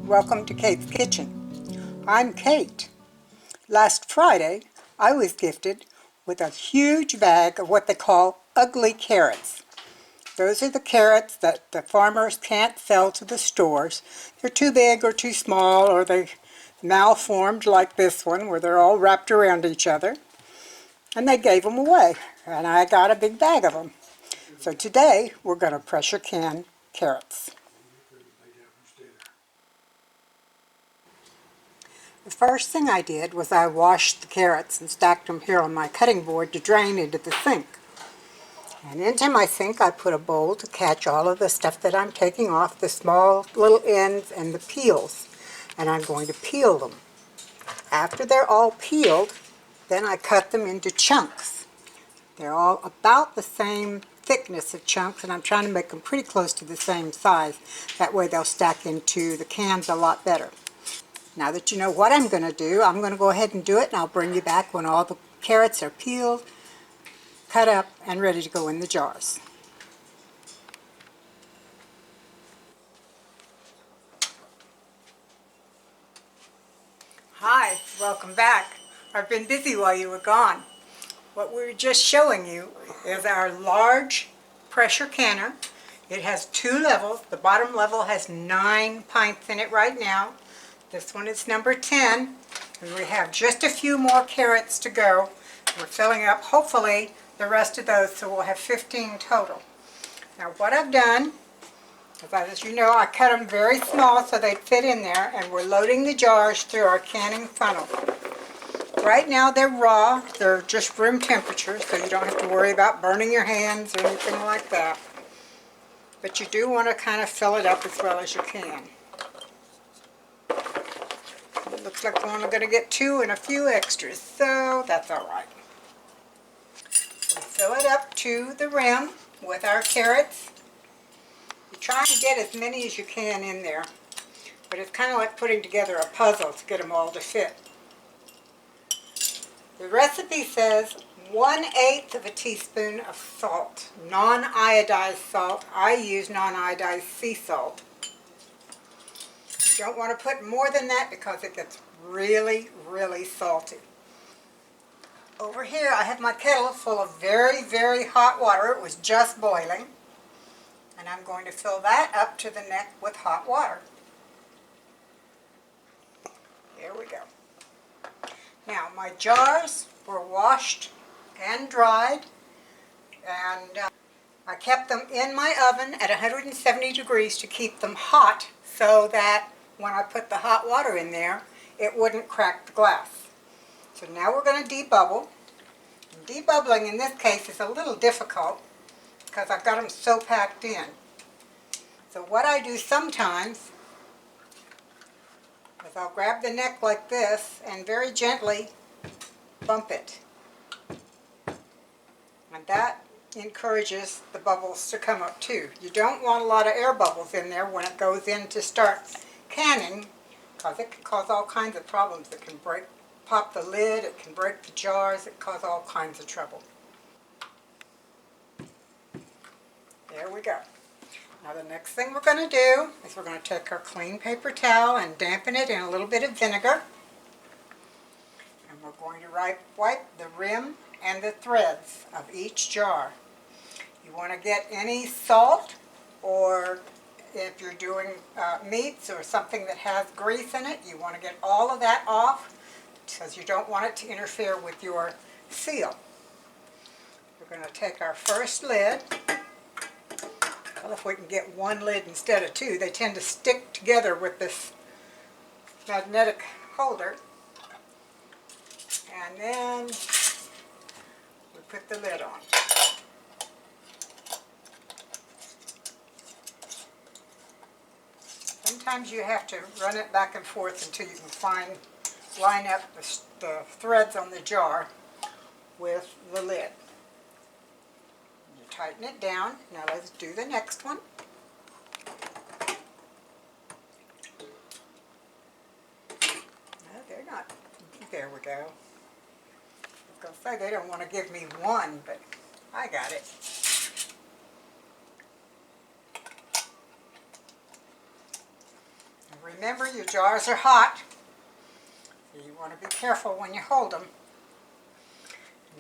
Welcome to Kate's Kitchen. I'm Kate. Last Friday, I was gifted with a huge bag of what they call ugly carrots. Those are the carrots that the farmers can't sell to the stores. They're too big or too small, or they malformed like this one where they're all wrapped around each other. And they gave them away, and I got a big bag of them. So today, we're going to pressure can carrots. The first thing I did was I washed the carrots and stacked them here on my cutting board to drain into the sink. And into my sink I put a bowl to catch all of the stuff that I'm taking off, the small little ends and the peels. And I'm going to peel them. After they're all peeled, then I cut them into chunks. They're all about the same thickness of chunks, and I'm trying to make them pretty close to the same size. That way they'll stack into the cans a lot better. Now that you know what I'm going to do, I'm going to go ahead and do it, and I'll bring you back when all the carrots are peeled, cut up, and ready to go in the jars. Hi, welcome back. I've been busy while you were gone. What we were just showing you is our large pressure canner. It has two levels. The bottom level has 9 pints in it right now. This one is number 10, and we have just a few more carrots to go. We're filling up, hopefully, the rest of those, so we'll have 15 total. Now what I've done, as you know, I cut them very small so they'd fit in there, and we're loading the jars through our canning funnel. Right now they're raw, they're just room temperature, so you don't have to worry about burning your hands or anything like that. But you do want to kind of fill it up as well as you can. It looks like we're only going to get 2 and a few extras, so that's alright. We fill it up to the rim with our carrots. You try and get as many as you can in there, but it's kind of like putting together a puzzle to get them all to fit. The recipe says 1/8 of a teaspoon of salt, non-iodized salt. I use non-iodized sea salt. You don't want to put more than that because it gets really, really salty. Over here I have my kettle full of very, very hot water. It was just boiling. And I'm going to fill that up to the neck with hot water. Here we go. Now my jars were washed and dried, and I kept them in my oven at 170 degrees to keep them hot so that when I put the hot water in there, it wouldn't crack the glass. So now we're going to debubble. Debubbling in this case is a little difficult because I've got them so packed in. So what I do sometimes is I'll grab the neck like this and very gently bump it. And that encourages the bubbles to come up too. You don't want a lot of air bubbles in there when it goes in to start canning, because it can cause all kinds of problems. It can pop the lid, it can break the jars, it can cause all kinds of trouble. There we go. Now the next thing we're going to do is we're going to take our clean paper towel and dampen it in a little bit of vinegar. And we're going to wipe the rim and the threads of each jar. You want to get any salt, or if you're doing meats or something that has grease in it, you want to get all of that off because you don't want it to interfere with your seal. We're going to take our first lid. Well, if we can get one lid instead of 2, they tend to stick together with this magnetic holder. And then we put the lid on. Sometimes you have to run it back and forth until you can line up the threads on the jar with the lid. You tighten it down. Now let's do the next one. No, they're not. There we go. I was going to say they don't want to give me one, but I got it. Remember, your jars are hot. You want to be careful when you hold them.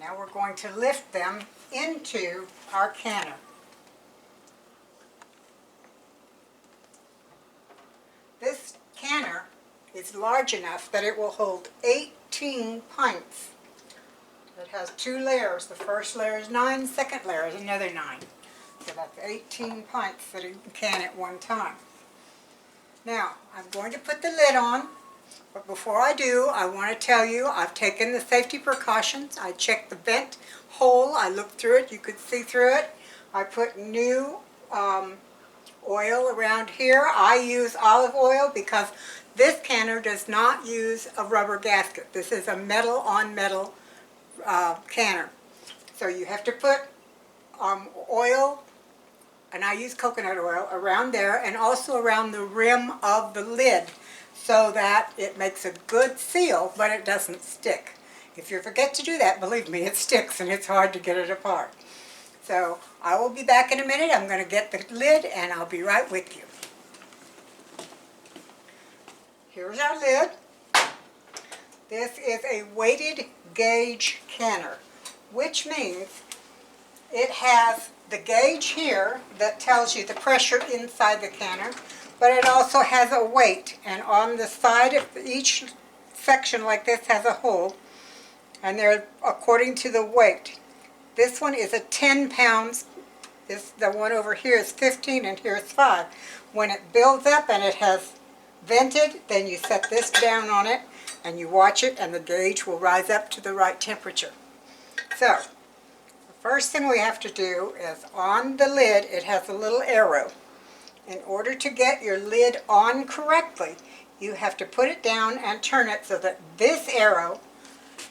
Now we're going to lift them into our canner. This canner is large enough that it will hold 18 pints. It has 2 layers. The first layer is 9, the second layer is another 9. So that's 18 pints that it can can at one time. Now, I'm going to put the lid on, but before I do, I want to tell you I've taken the safety precautions. I checked the vent hole, I looked through it, you could see through it. I put new oil around here. I use olive oil because this canner does not use a rubber gasket. This is a metal on metal canner. So you have to put oil, and I use coconut oil, around there and also around the rim of the lid so that it makes a good seal, but it doesn't stick. If you forget to do that, believe me, it sticks and it's hard to get it apart. So I will be back in a minute. I'm going to get the lid and I'll be right with you. Here's our lid. This is a weighted gauge canner, which means it has the gauge here that tells you the pressure inside the canner, but it also has a weight, and on the side of each section like this has a hole, and they're according to the weight. This one is a 10 pounds, the one over here is 15 and here's 5. When it builds up and it has vented, then you set this down on it and you watch it and the gauge will rise up to the right temperature. So, the first thing we have to do is on the lid it has a little arrow. In order to get your lid on correctly, you have to put it down and turn it so that this arrow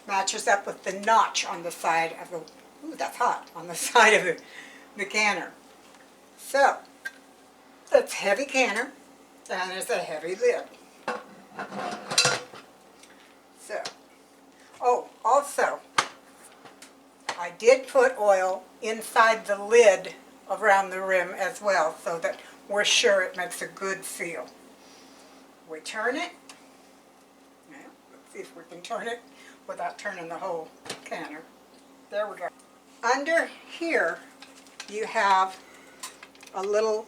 matches up with the notch on the side of the, ooh, that's hot, on the side of the canner. So, it's a heavy canner and it's a heavy lid. So, oh, also, I did put oil inside the lid around the rim as well so that we're sure it makes a good seal. We turn it. Now, let's see if we can turn it without turning the whole canner. There we go. Under here you have a little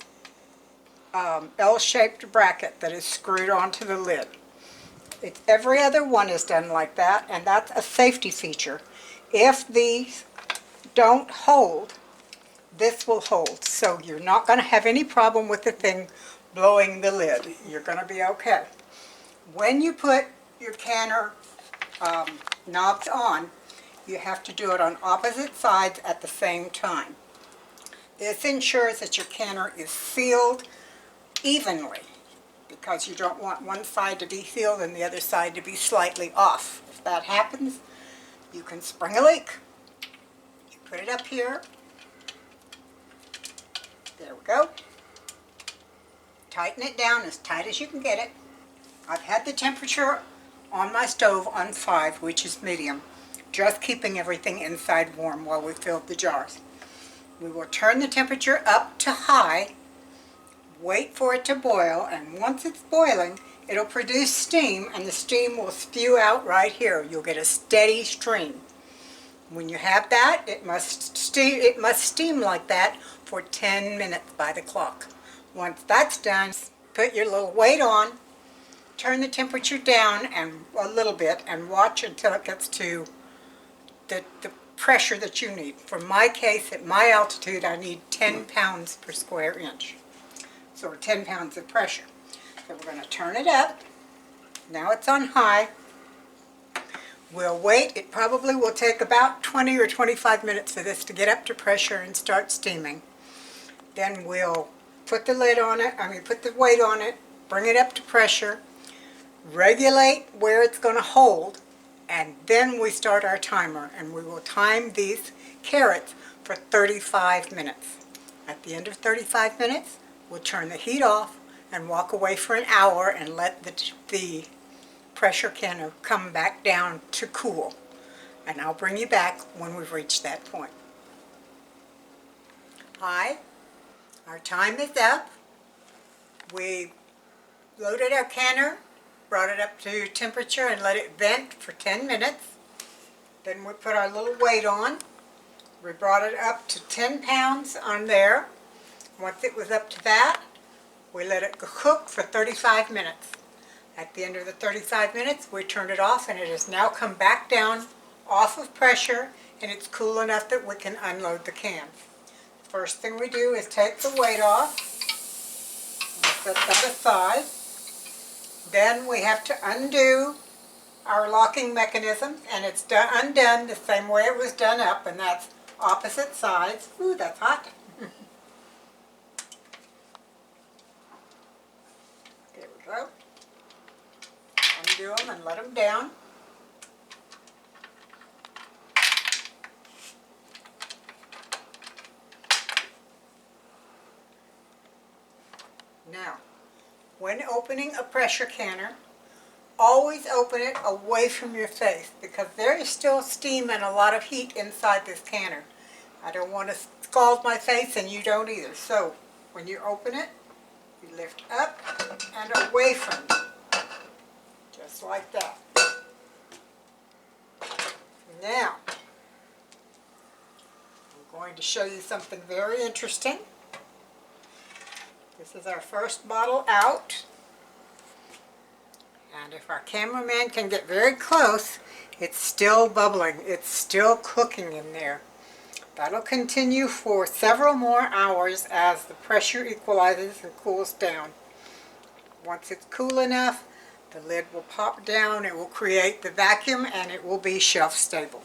L-shaped bracket that is screwed onto the lid. Every other one is done like that, and that's a safety feature. If these don't hold, this will hold. So you're not going to have any problem with the thing blowing the lid. You're going to be okay. When you put your canner knobs on, you have to do it on opposite sides at the same time. This ensures that your canner is sealed evenly, because you don't want one side to be sealed and the other side to be slightly off. If that happens, you can spring a leak. You put it up here. There we go. Tighten it down as tight as you can get it. I've had the temperature on my stove on 5, which is medium, just keeping everything inside warm while we filled the jars. We will turn the temperature up to high, wait for it to boil, and once it's boiling, it'll produce steam, and the steam will spew out right here. You'll get a steady stream. When you have that, it must steam like that for 10 minutes by the clock. Once that's done, put your little weight on, turn the temperature down and a little bit, and watch until it gets to the pressure that you need. For my case, at my altitude, I need 10 pounds per square inch. So 10 pounds of pressure. So we're going to turn it up. Now it's on high. We'll wait. It probably will take about 20 or 25 minutes for this to get up to pressure and start steaming. Then we'll put the lid on it, put the weight on it, bring it up to pressure, regulate where it's going to hold, and then we start our timer, and we will time these carrots for 35 minutes. At the end of 35 minutes, we'll turn the heat off and walk away for an hour and let the pressure can come back down to cool. And I'll bring you back when we've reached that point. Hi, our time is up. We loaded our canner, brought it up to temperature and let it vent for 10 minutes. Then we put our little weight on. We brought it up to 10 pounds on there. Once it was up to that, we let it cook for 35 minutes. At the end of the 35 minutes, we turned it off and it has now come back down off of pressure and it's cool enough that we can unload the can. First thing we do is take the weight off. Set that aside. Then we have to undo our locking mechanism, and it's undone the same way it was done up, and that's opposite sides. Ooh, that's hot. There we go. Undo them and let them down. Now, when opening a pressure canner, always open it away from your face because there is still steam and a lot of heat inside this canner. I don't want to scald my face and you don't either. So, when you open it, you lift up and away from it. Just like that. Now, I'm going to show you something very interesting. This is our first bottle out, and if our cameraman can get very close, it's still bubbling, it's still cooking in there. That'll continue for several more hours as the pressure equalizes and cools down. Once it's cool enough, the lid will pop down, it will create the vacuum, and it will be shelf stable.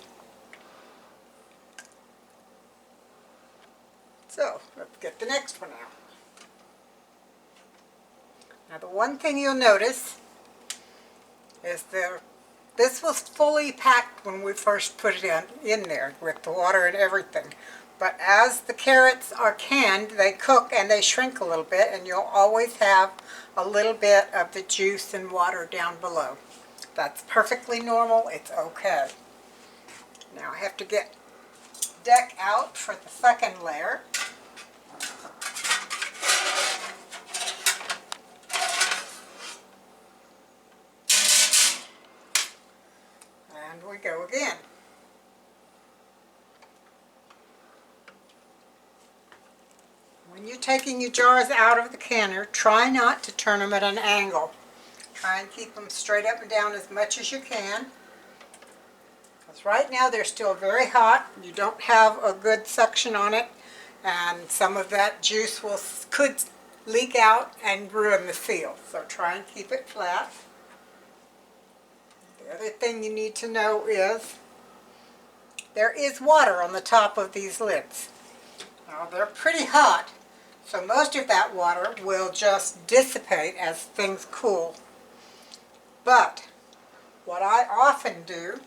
So, let's get the next one out. Now the one thing you'll notice is this was fully packed when we first put it in there with the water and everything. But as the carrots are canned, they cook and they shrink a little bit, and you'll always have a little bit of the juice and water down below. That's perfectly normal, it's okay. Now I have to get deck out for the second layer. And we go again. When you're taking your jars out of the canner, try not to turn them at an angle. Try and keep them straight up and down as much as you can. Because right now they're still very hot. You don't have a good suction on it, and some of that juice could leak out and ruin the seal. So try and keep it flat. The other thing you need to know is there is water on the top of these lids. Now they're pretty hot, so most of that water will just dissipate as things cool. But what I often do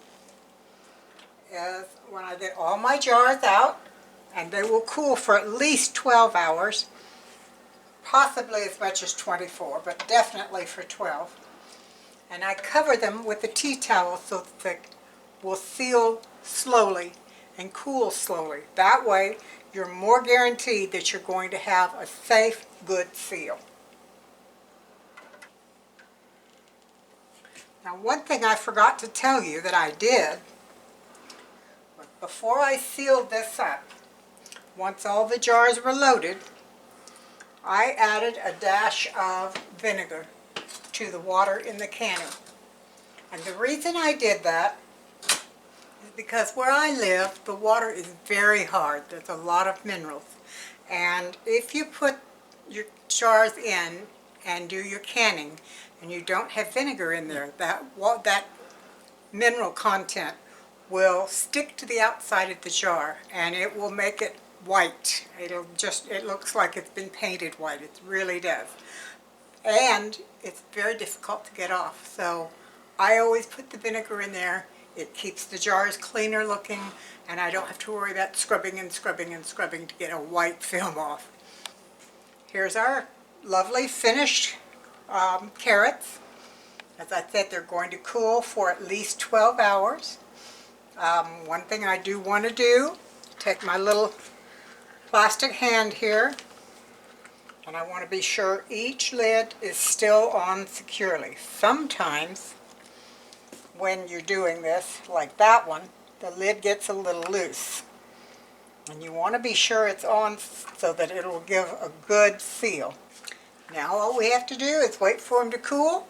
is when I get all my jars out, and they will cool for at least 12 hours, possibly as much as 24, but definitely for 12. And I cover them with a tea towel so that they will seal slowly and cool slowly. That way, you're more guaranteed that you're going to have a safe, good seal. Now, one thing I forgot to tell you that I did, before I sealed this up, once all the jars were loaded, I added a dash of vinegar to the water in the canner. And the reason I did that is because where I live, the water is very hard. There's a lot of minerals. And if you put your jars in and do your canning and you don't have vinegar in there, that mineral content will stick to the outside of the jar and it will make it white. It looks like it's been painted white. It really does. And it's very difficult to get off. So I always put the vinegar in there. It keeps the jars cleaner looking, and I don't have to worry about scrubbing and scrubbing and scrubbing to get a white film off. Here's our lovely finished carrots. As I said, they're going to cool for at least 12 hours. One thing I do want to do, take my little plastic hand here And I want to be sure each lid is still on securely. Sometimes when you're doing this, like that one, the lid gets a little loose. And you want to be sure it's on so that it'll give a good seal. Now all we have to do is wait for them to cool.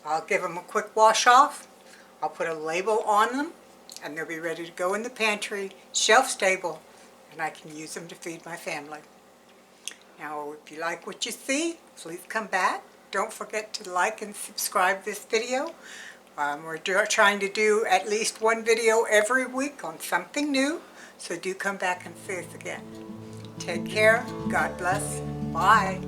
I'll give them a quick wash off. I'll put a label on them and they'll be ready to go in the pantry, shelf stable, and I can use them to feed my family. Now if you like what you see, please come back. Don't forget to like and subscribe this video. We're trying to do at least one video every week on something new, so do come back and see us again. Take care. God bless. Bye.